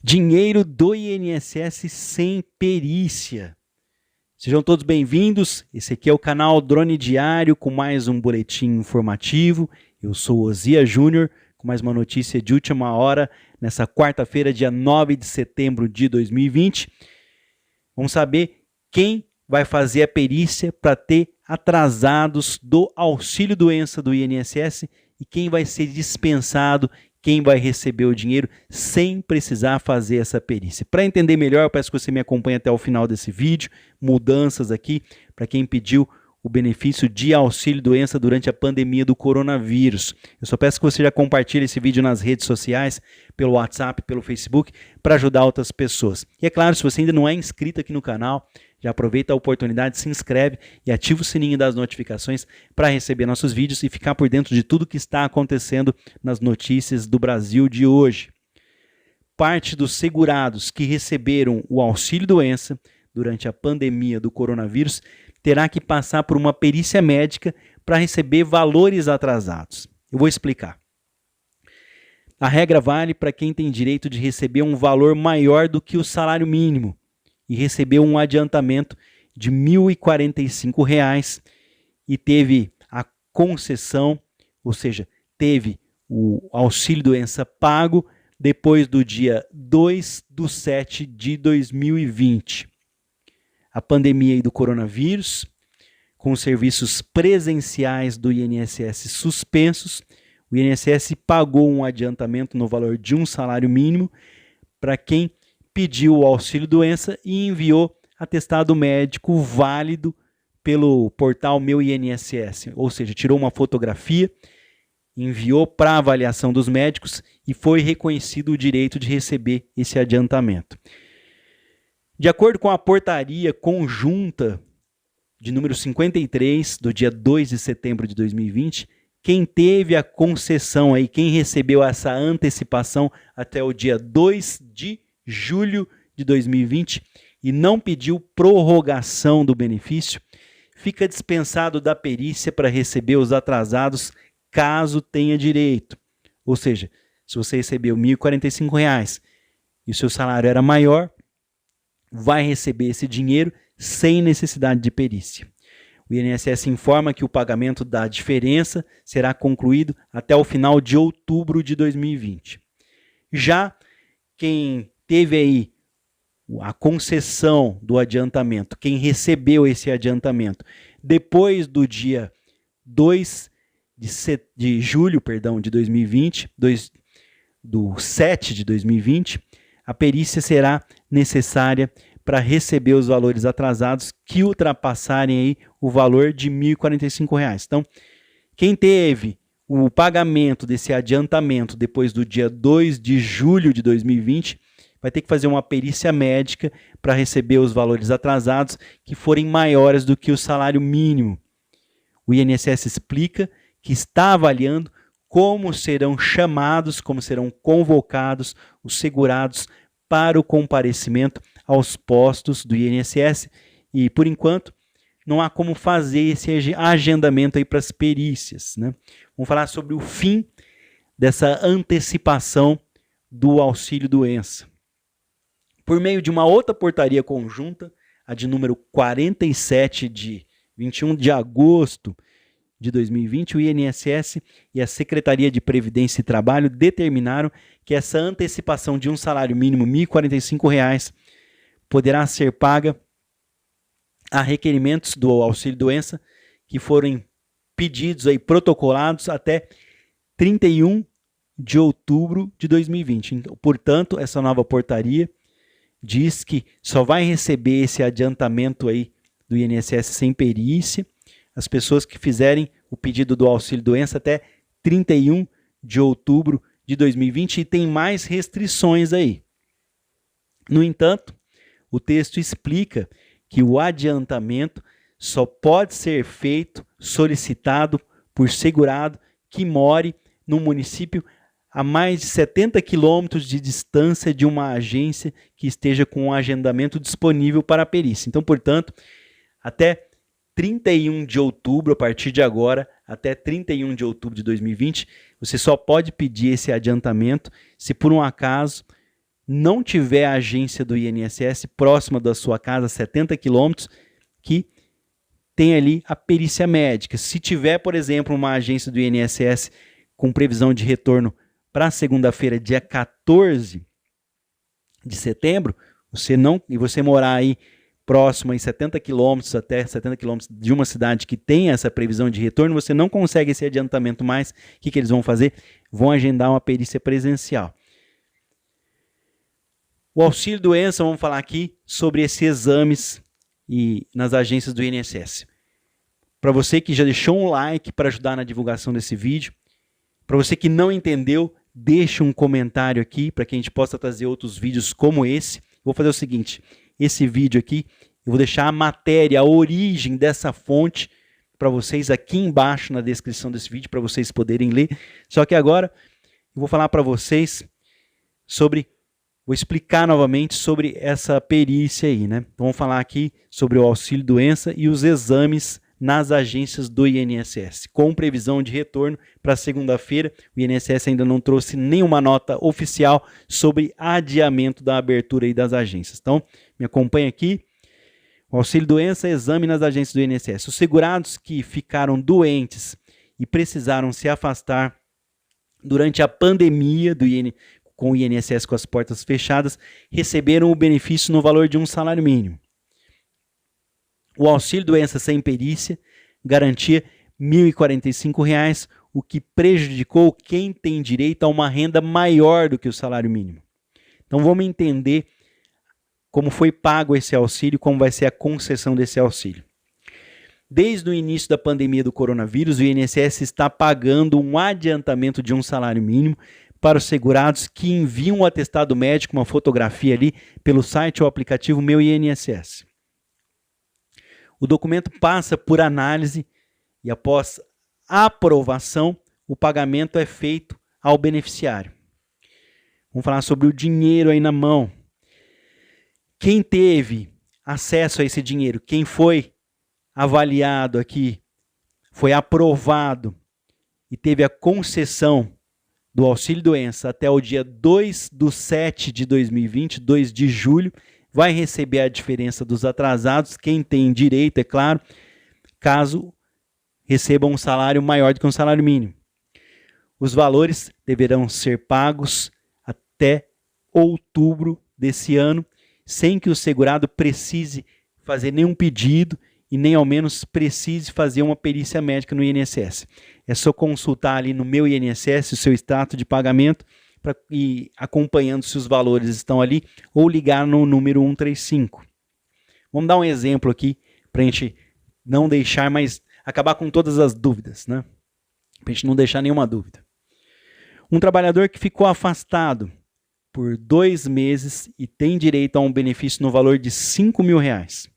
Dinheiro do INSS sem perícia. Sejam todos bem-vindos. Esse aqui é o canal Drone Diário com mais um boletim informativo. Eu sou Osias Júnior com mais uma notícia de última hora nessa quarta-feira, dia 9 de setembro de 2020. Vamos saber quem vai fazer a perícia para ter atrasados do auxílio-doença do INSS e quem vai ser dispensado, quem vai receber o dinheiro sem precisar fazer essa perícia. Para entender melhor, eu peço que você me acompanhe até o final desse vídeo. Mudanças aqui para quem pediu o benefício de auxílio-doença durante a pandemia do coronavírus. Eu só peço que você já compartilhe esse vídeo nas redes sociais, pelo WhatsApp, pelo Facebook, para ajudar outras pessoas. E é claro, se você ainda não é inscrito aqui no canal, já aproveita a oportunidade, se inscreve e ativa o sininho das notificações para receber nossos vídeos e ficar por dentro de tudo que está acontecendo nas notícias do Brasil de hoje. Parte dos segurados que receberam o auxílio-doença durante a pandemia do coronavírus terá que passar por uma perícia médica para receber valores atrasados. Eu vou explicar. A regra vale para quem tem direito de receber um valor maior do que o salário mínimo e recebeu um adiantamento de R$ 1.045 e teve a concessão, ou seja, teve o auxílio-doença pago depois do dia 2/7 de 2020. A pandemia do coronavírus, com os serviços presenciais do INSS suspensos, o INSS pagou um adiantamento no valor de um salário mínimo para quem pediu o auxílio-doença e enviou atestado médico válido pelo portal Meu INSS, ou seja, tirou uma fotografia, enviou para avaliação dos médicos e foi reconhecido o direito de receber esse adiantamento. De acordo com a portaria conjunta de número 53, do dia 2 de setembro de 2020, quem teve a concessão aí, quem recebeu essa antecipação até o dia 2 de julho de 2020 e não pediu prorrogação do benefício, fica dispensado da perícia para receber os atrasados caso tenha direito. Ou seja, se você recebeu R$ 1.045 e o seu salário era maior, vai receber esse dinheiro sem necessidade de perícia. O INSS informa que o pagamento da diferença será concluído até o final de outubro de 2020. Já quem teve aí a concessão do adiantamento, quem recebeu esse adiantamento depois do dia 2 de julho de 2020, do 7 de 2020, a perícia será necessária para receber os valores atrasados que ultrapassarem aí o valor de R$ 1.045. Então, quem teve o pagamento desse adiantamento depois do dia 2 de julho de 2020 vai ter que fazer uma perícia médica para receber os valores atrasados que forem maiores do que o salário mínimo. O INSS explica que está avaliando como serão chamados, como serão convocados os segurados para o comparecimento aos postos do INSS e, por enquanto, não há como fazer esse agendamento aí para as perícias, né? Vamos falar sobre o fim dessa antecipação do auxílio-doença. Por meio de uma outra portaria conjunta, a de número 47 de 21 de agosto de 2020, o INSS e a Secretaria de Previdência e Trabalho determinaram que essa antecipação de um salário mínimo R$ 1.045 poderá ser paga a requerimentos do auxílio-doença que forem pedidos aí, protocolados até 31 de outubro de 2020. Então, portanto, essa nova portaria diz que só vai receber esse adiantamento aí do INSS sem perícia as pessoas que fizerem o pedido do auxílio-doença até 31 de outubro de 2020 e tem mais restrições aí. No entanto, o texto explica que o adiantamento só pode ser feito, solicitado por segurado que more no município a mais de 70 quilômetros de distância de uma agência que esteja com um agendamento disponível para a perícia. Então, portanto, até 31 de outubro, a partir de agora, até 31 de outubro de 2020, você só pode pedir esse adiantamento se por um acaso não tiver a agência do INSS próxima da sua casa, 70 quilômetros, que tem ali a perícia médica. Se tiver, por exemplo, uma agência do INSS com previsão de retorno para segunda-feira, dia 14 de setembro, você morar aí próximo em 70 quilômetros, até 70 quilômetros de uma cidade que tem essa previsão de retorno, você não consegue esse adiantamento mais. O que eles vão fazer? Vão agendar uma perícia presencial. O auxílio doença, vamos falar aqui sobre esses exames nas agências do INSS. Para você que já deixou um like para ajudar na divulgação desse vídeo, para você que não entendeu, deixa um comentário aqui para que a gente possa trazer outros vídeos como esse. Vou fazer o seguinte, esse vídeo aqui, eu vou deixar a matéria, a origem dessa fonte para vocês aqui embaixo na descrição desse vídeo, para vocês poderem ler. Só que agora eu vou falar para vocês vou explicar novamente sobre essa perícia aí, né? Então vamos falar aqui sobre o auxílio doença e os exames nas agências do INSS, com previsão de retorno para segunda-feira. O INSS ainda não trouxe nenhuma nota oficial sobre adiamento da abertura aí das agências. Então, me acompanha aqui. O auxílio doença, exame nas agências do INSS. Os segurados que ficaram doentes e precisaram se afastar durante a pandemia com o INSS com as portas fechadas, receberam o benefício no valor de um salário mínimo. O auxílio doença sem perícia garantia R$ 1.045, o que prejudicou quem tem direito a uma renda maior do que o salário mínimo. Então vamos entender como foi pago esse auxílio, como vai ser a concessão desse auxílio. Desde o início da pandemia do coronavírus, o INSS está pagando um adiantamento de um salário mínimo para os segurados que enviam um atestado médico, uma fotografia ali, pelo site ou aplicativo Meu INSS. O documento passa por análise e, após aprovação, o pagamento é feito ao beneficiário. Vamos falar sobre o dinheiro aí na mão. Quem teve acesso a esse dinheiro, quem foi avaliado aqui, foi aprovado e teve a concessão do auxílio doença até o dia 2/7/2020, 2 de julho, vai receber a diferença dos atrasados, quem tem direito, é claro, caso receba um salário maior do que um salário mínimo. Os valores deverão ser pagos até outubro desse ano, sem que o segurado precise fazer nenhum pedido e nem ao menos precise fazer uma perícia médica no INSS. É só consultar ali no Meu INSS o seu extrato de pagamento e acompanhando se os valores estão ali, ou ligar no número 135. Vamos dar um exemplo aqui para a gente não deixar mais, acabar com todas as dúvidas, né? Para a gente não deixar nenhuma dúvida. Um trabalhador que ficou afastado por 2 meses e tem direito a um benefício no valor de R$ 5.000.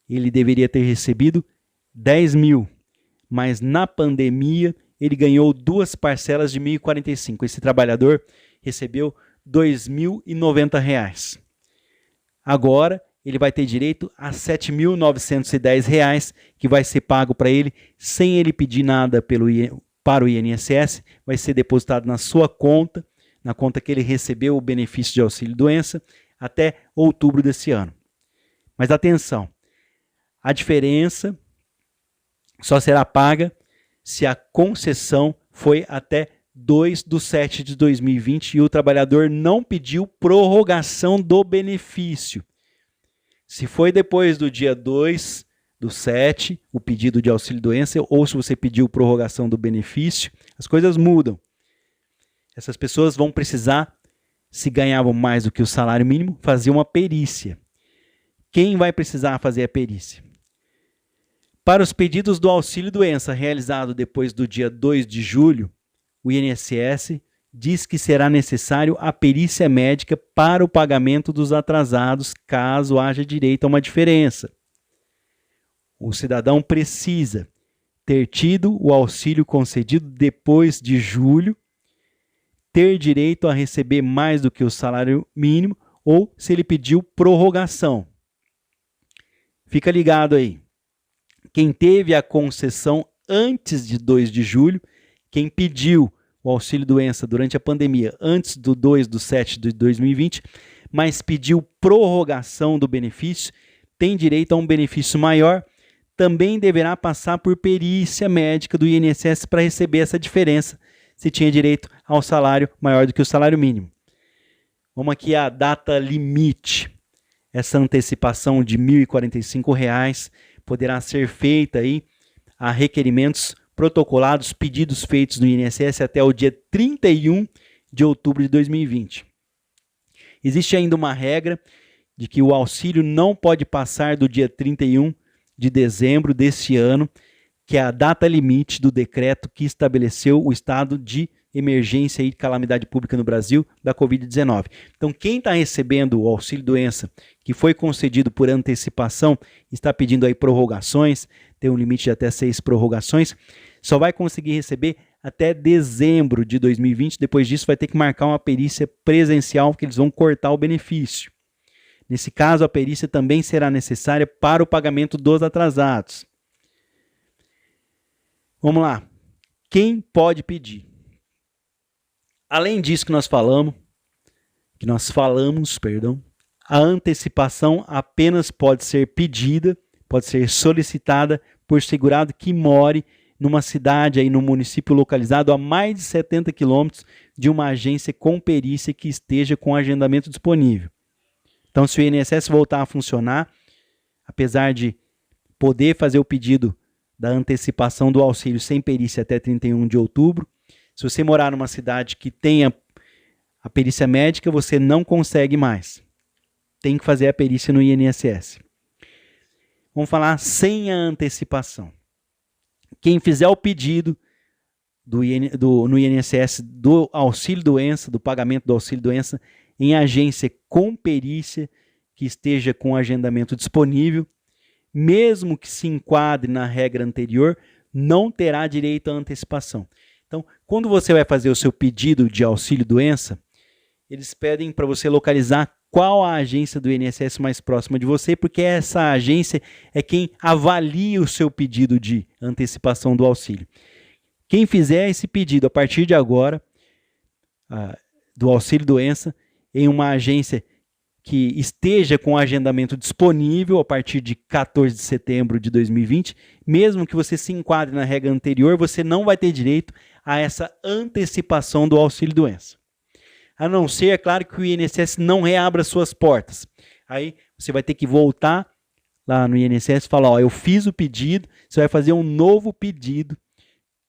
Ele deveria ter recebido 10 mil, mas na pandemia ele ganhou 2 parcelas de R$ 1.045. Esse trabalhador recebeu R$ 2.090. Agora ele vai ter direito a R$ 7.910, que vai ser pago para ele sem ele pedir nada para o INSS, vai ser depositado na sua conta, na conta que ele recebeu o benefício de auxílio-doença, até outubro desse ano. Mas atenção, a diferença só será paga se a concessão foi até 2/7/2020 e o trabalhador não pediu prorrogação do benefício. Se foi depois do dia 2/7, o pedido de auxílio-doença, ou se você pediu prorrogação do benefício, as coisas mudam. Essas pessoas vão precisar, se ganhavam mais do que o salário mínimo, fazer uma perícia. Quem vai precisar fazer a perícia? Para os pedidos do auxílio-doença realizado depois do dia 2 de julho, o INSS diz que será necessário a perícia médica para o pagamento dos atrasados, caso haja direito a uma diferença. O cidadão precisa ter tido o auxílio concedido depois de julho, ter direito a receber mais do que o salário mínimo ou se ele pediu prorrogação. Fica ligado aí. Quem teve a concessão antes de 2 de julho, quem pediu o auxílio-doença durante a pandemia antes do 2/7 de 2020, mas pediu prorrogação do benefício, tem direito a um benefício maior, também deverá passar por perícia médica do INSS para receber essa diferença, se tinha direito ao salário maior do que o salário mínimo. Vamos aqui à data limite. Essa antecipação de R$ 1.045 poderá ser feita aí a requerimentos protocolados, pedidos feitos no INSS até o dia 31 de outubro de 2020. Existe ainda uma regra de que o auxílio não pode passar do dia 31 de dezembro deste ano, que é a data limite do decreto que estabeleceu o estado de emergência e calamidade pública no Brasil da Covid-19. Então, quem está recebendo o auxílio-doença que foi concedido por antecipação, está pedindo aí prorrogações, tem um limite de até 6 prorrogações, só vai conseguir receber até dezembro de 2020. Depois disso, vai ter que marcar uma perícia presencial, que eles vão cortar o benefício. Nesse caso, a perícia também será necessária para o pagamento dos atrasados. Vamos lá. Quem pode pedir? Além disso que nós falamos, a antecipação apenas pode ser pedida, pode ser solicitada por segurado que more numa cidade, aí no município localizado a mais de 70 quilômetros de uma agência com perícia que esteja com agendamento disponível. Então, se o INSS voltar a funcionar, apesar de poder fazer o pedido da antecipação do auxílio sem perícia até 31 de outubro, se você morar numa cidade que tenha a perícia médica, você não consegue mais. Tem que fazer a perícia no INSS. Vamos falar sem a antecipação. Quem fizer o pedido no INSS do auxílio-doença, do pagamento do auxílio-doença, em agência com perícia, que esteja com agendamento disponível, mesmo que se enquadre na regra anterior, não terá direito à antecipação. Então, quando você vai fazer o seu pedido de auxílio-doença, eles pedem para você localizar qual a agência do INSS mais próxima de você, porque essa agência é quem avalia o seu pedido de antecipação do auxílio. Quem fizer esse pedido a partir de agora, do auxílio-doença, em uma agência que esteja com agendamento disponível a partir de 14 de setembro de 2020, mesmo que você se enquadre na regra anterior, você não vai ter direito a essa antecipação do auxílio-doença. A não ser, é claro, que o INSS não reabra suas portas. Aí você vai ter que voltar lá no INSS e falar, eu fiz o pedido, você vai fazer um novo pedido.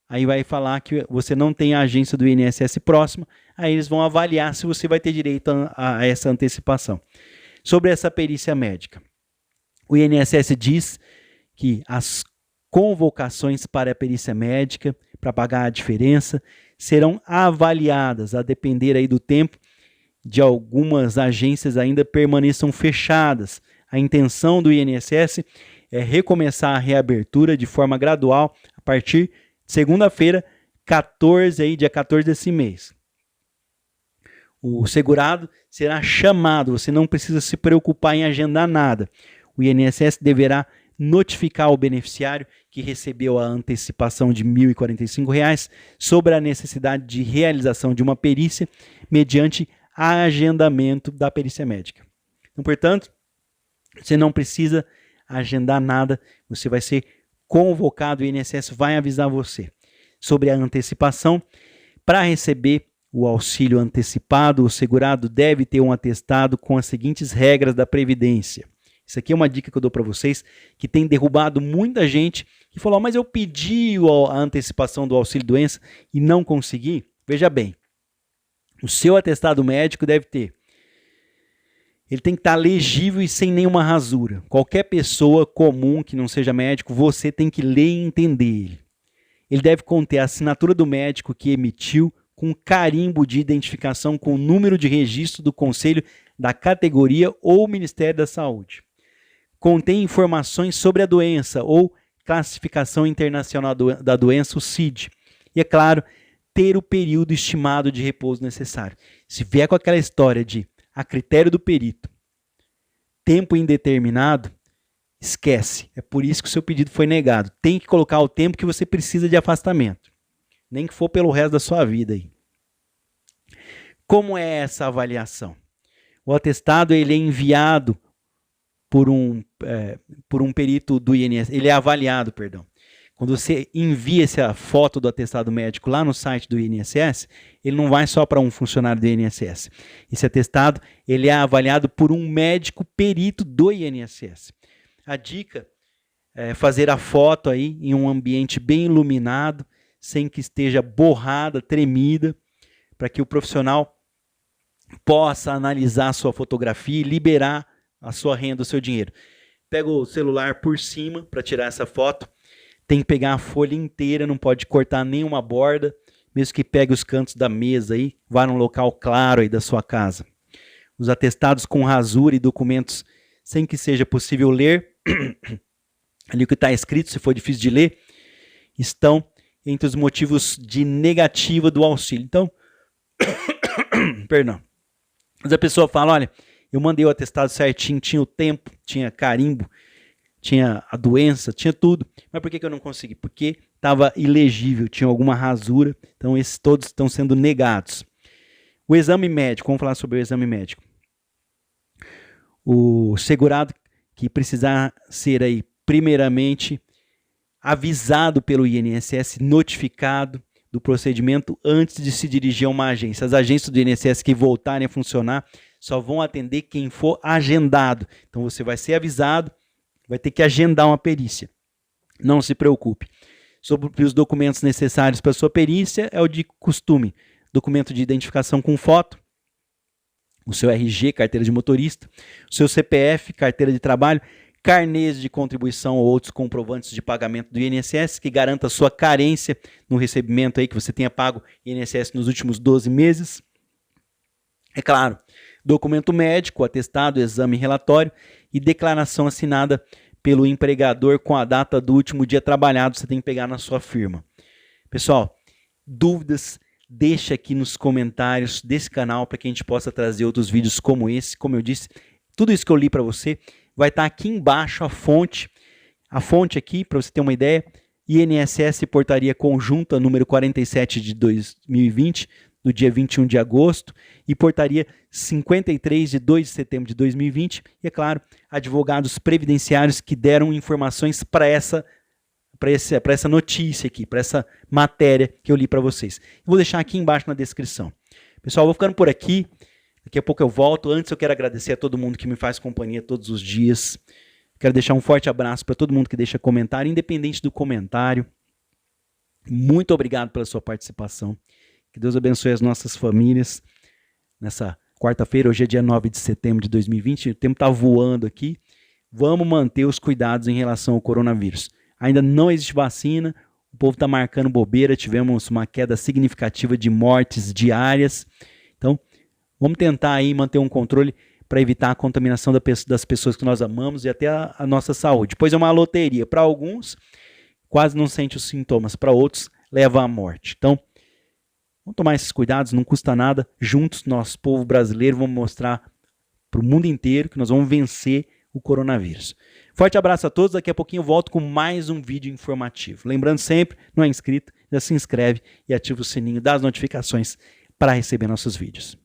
Aí vai falar que você não tem a agência do INSS próxima, aí eles vão avaliar se você vai ter direito a essa antecipação. Sobre essa perícia médica, o INSS diz que as convocações para a perícia médica, para pagar a diferença, serão avaliadas a depender aí do tempo de algumas agências ainda permaneçam fechadas. A intenção do INSS é recomeçar a reabertura de forma gradual a partir de segunda-feira, dia 14 desse mês. O segurado será chamado, você não precisa se preocupar em agendar nada. O INSS deverá notificar o beneficiário que recebeu a antecipação de R$ 1.045 sobre a necessidade de realização de uma perícia mediante agendamento da perícia médica. Então, portanto, você não precisa agendar nada, você vai ser convocado, o INSS vai avisar você sobre a antecipação. Para receber o auxílio antecipado, o segurado deve ter um atestado com as seguintes regras da Previdência. Isso aqui é uma dica que eu dou para vocês, que tem derrubado muita gente que falou, mas eu pedi a antecipação do auxílio-doença e não consegui. Veja bem, o seu atestado médico deve ter. Ele tem que estar legível e sem nenhuma rasura. Qualquer pessoa comum que não seja médico, você tem que ler e entender ele. Ele deve conter a assinatura do médico que emitiu, com carimbo de identificação com o número de registro do Conselho da categoria ou Ministério da Saúde. Contém informações sobre a doença ou classificação internacional da doença, o CID. E, é claro, ter o período estimado de repouso necessário. Se vier com aquela história de, a critério do perito, tempo indeterminado, esquece. É por isso que o seu pedido foi negado. Tem que colocar o tempo que você precisa de afastamento. nem que for pelo resto da sua vida aí. Como é essa avaliação? O atestado ele é enviado por um perito do INSS, ele é avaliado, perdão. Quando você envia essa foto do atestado médico lá no site do INSS, ele não vai só para um funcionário do INSS. Esse atestado ele é avaliado por um médico perito do INSS. A dica é fazer a foto aí em um ambiente bem iluminado, sem que esteja borrada, tremida, para que o profissional possa analisar a sua fotografia e liberar a sua renda, o seu dinheiro. Pega o celular por cima para tirar essa foto. Tem que pegar a folha inteira, não pode cortar nenhuma borda, mesmo que pegue os cantos da mesa aí, vá num local claro aí da sua casa. Os atestados com rasura e documentos sem que seja possível ler, ali o que está escrito, se for difícil de ler, estão entre os motivos de negativa do auxílio. Então, perdão. Mas a pessoa fala, olha, eu mandei o atestado certinho, tinha o tempo, tinha carimbo, tinha a doença, tinha tudo. Mas por que eu não consegui? Porque estava ilegível, tinha alguma rasura. Então esses todos estão sendo negados. O exame médico, vamos falar sobre o exame médico. O segurado que precisar ser aí primeiramente avisado pelo INSS, notificado do procedimento antes de se dirigir a uma agência. As agências do INSS que voltarem a funcionar só vão atender quem for agendado. Então você vai ser avisado, vai ter que agendar uma perícia. Não se preocupe. Sobre os documentos necessários para sua perícia, é o de costume. Documento de identificação com foto, o seu RG, carteira de motorista, o seu CPF, carteira de trabalho, carnês de contribuição ou outros comprovantes de pagamento do INSS que garanta a sua carência no recebimento aí que você tenha pago INSS nos últimos 12 meses. É claro, documento médico, atestado, exame relatório e declaração assinada pelo empregador com a data do último dia trabalhado, você tem que pegar na sua firma. Pessoal, dúvidas, deixa aqui nos comentários desse canal para que a gente possa trazer outros vídeos como esse. Como eu disse, tudo isso que eu li para você vai estar aqui embaixo a fonte aqui, para você ter uma ideia, INSS Portaria Conjunta número 47 de 2020, do dia 21 de agosto, e Portaria 53 de 2 de setembro de 2020, e é claro, advogados previdenciários que deram informações para essa notícia aqui, para essa matéria que eu li para vocês. Eu vou deixar aqui embaixo na descrição. Pessoal, eu vou ficando por aqui, daqui a pouco eu volto. Antes eu quero agradecer a todo mundo que me faz companhia todos os dias. Quero deixar um forte abraço para todo mundo que deixa comentário, independente do comentário. Muito obrigado pela sua participação. Que Deus abençoe as nossas famílias. Nessa quarta-feira, hoje é dia 9 de setembro de 2020, o tempo está voando aqui. Vamos manter os cuidados em relação ao coronavírus. Ainda não existe vacina, o povo está marcando bobeira, tivemos uma queda significativa de mortes diárias. Então, vamos tentar aí manter um controle para evitar a contaminação das pessoas que nós amamos e até a nossa saúde. Pois é uma loteria. Para alguns, quase não sente os sintomas. Para outros, leva à morte. Então, vamos tomar esses cuidados, não custa nada. Juntos, nós, povo brasileiro, vamos mostrar para o mundo inteiro que nós vamos vencer o coronavírus. Forte abraço a todos. Daqui a pouquinho eu volto com mais um vídeo informativo. Lembrando sempre, não é inscrito, já se inscreve e ativa o sininho das notificações para receber nossos vídeos.